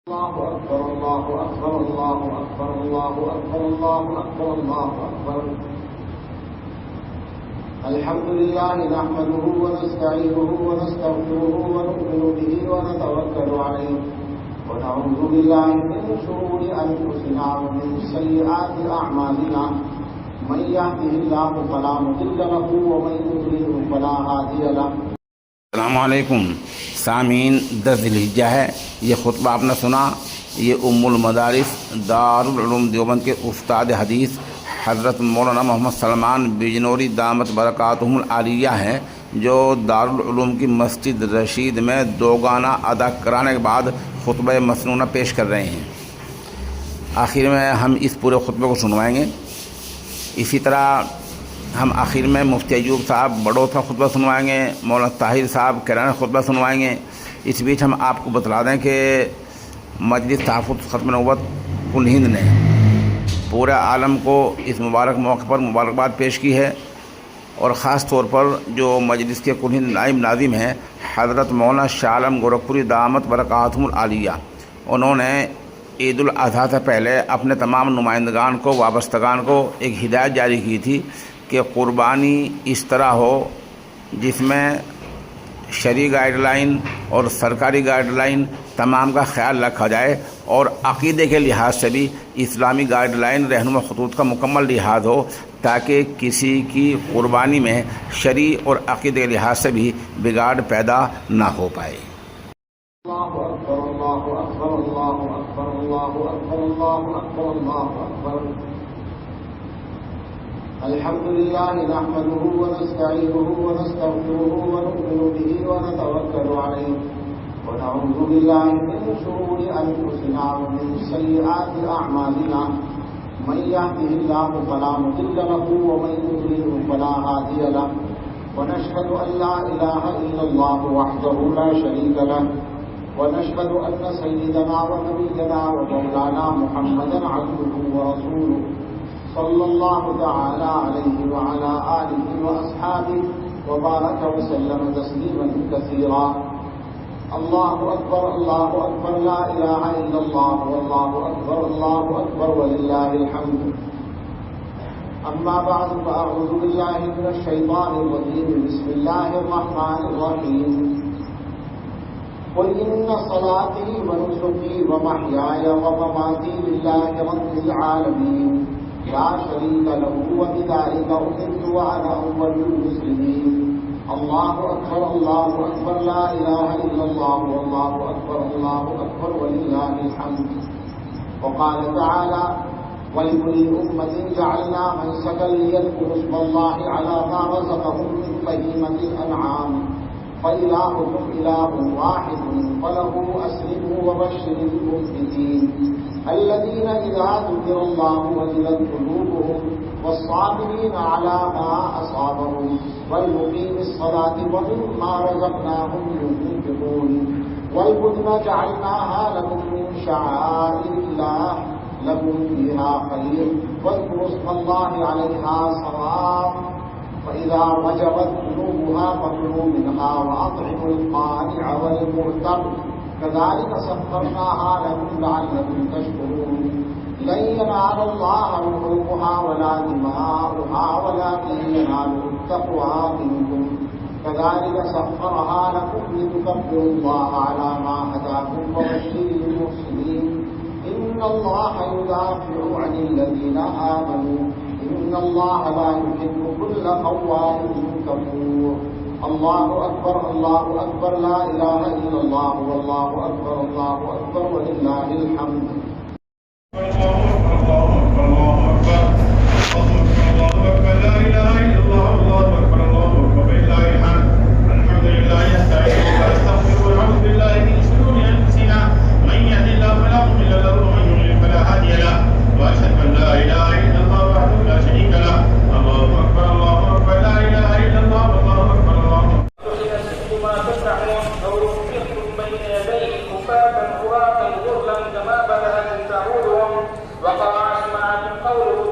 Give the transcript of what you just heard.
الله أكبر الله أكبر الله أكبر الله أكبر الله أكبر الله أكبر. الحمد لله نحمده ونستعينه ونستغفره ونؤمن به ونتوكل عليه ونعوذ بالله من شرور أنفسنا ومن سيئات أعمالنا من يهده الله فلا مضل له ومن يضلل فلا هادي له. السلام علیکم سامعین، 10 ذی الحجہ ہے. یہ خطبہ آپ نے سنا. یہ ام المدارس دارالعلوم دیوبند کے استاد حدیث حضرت مولانا محمد سلمان بجنوری دامت برکاتہم العالیہ ہیں، جو دارالعلوم کی مسجد رشید میں 2 گانا ادا کرانے کے بعد خطبہ مسنونہ پیش کر رہے ہیں. آخر میں ہم اس پورے خطبے کو سنوائیں گے. اسی طرح ہم آخر میں مفتی ایوب صاحب بڑوت کا خطبہ سنوائیں گے، مولانا طاہر صاحب کیران خطبہ سنوائیں گے. اس بیچ ہم آپ کو بتلا دیں کہ مجلس تحفظ ختم نبوت کل ہند نے پورے عالم کو اس مبارک موقع پر مبارکباد پیش کی ہے، اور خاص طور پر جو مجلس کے کل ہند نائب ناظم ہیں حضرت مولانا شاہ عالم گورکھپوری دامت برکاتہم العالیہ، انہوں نے عید الاضحیٰ سے پہلے اپنے تمام نمائندگان کو، وابستگان کو ایک ہدایت جاری کی تھی کہ قربانی اس طرح ہو جس میں شرعی گائیڈ لائن اور سرکاری گائیڈ لائن تمام کا خیال رکھا جائے، اور عقیدے کے لحاظ سے بھی اسلامی گائیڈ لائن رہنما خطوط کا مکمل لحاظ ہو، تاکہ کسی کی قربانی میں شرعی اور عقیدے کے لحاظ سے بھی بگاڑ پیدا نہ ہو پائے. الله أكبر الله أكبر الله أكبر الله أكبر الله أكبر الله أكبر. الحمد لله نحمده ونستعينه ونستغفره ونؤمن به ونتوكل عليه ونعوذ بالله من شرور أنفسنا ومن سيئات أعمالنا من يهده الله فلا مضل له ومن يضلل فلا هادي له ونشهد أن لا إله إلا الله وحده لا شريك له ونشهد أن سيدنا ونبينا ومولانا محمدا عبده ورسوله صلى الله تعالى عليه وعلى آله وأصحابه وبارك وسلم تسليما كثيرا. الله أكبر الله أكبر لا إله إلا الله والله أكبر الله أكبر ولله الحمد. أما بعد فأعوذ بالله من الشيطان الرجيم. بسم الله الرحمن الرحيم. قل إن صلاتي ونسكي ومحياي ومماتي لله رب العالمين لا شريك له وبذلك أمرت وأنا أول المسلمين. الله أكبر الله أكبر لا إله إلا الله والله أكبر الله أكبر ولله الحمد. وقال تعالى ولكل أمة جعلنا منسكا ليذكروا اسم الله على ما رزقهم من بهيمة الأنعام فإلهكم إله واحد فله أسلموا وبشر المخبتين الذين إذا ذكر الله وجلت قلوبهم والصابرين على ما أصابهم والمقيم الصلاة ومما رزقناهم ينفقون والبدن جعلناها لكم من شعائر الله لكم فيها خير واذكروا اسم الله عليها صواف فإذا وجبت جنوبها فكلوا منها وأطعموا القانع والمعتر كذلك سخرناها لكم لعلكم تشكرون. لن ينال الله لحومها ولا دماؤها ولكن يناله التقوى منكم كذلك سخرها لكم لتكبروا الله على ما هداكم وبشر المحسنين. إن الله يدافع عن الذين آمنوا إن الله لا يحب كل خوان كفور. الله أكبر الله أكبر لا إله إلا الله والله أكبر الله أكبر ولله الحمد. وقال اسمعكم قوله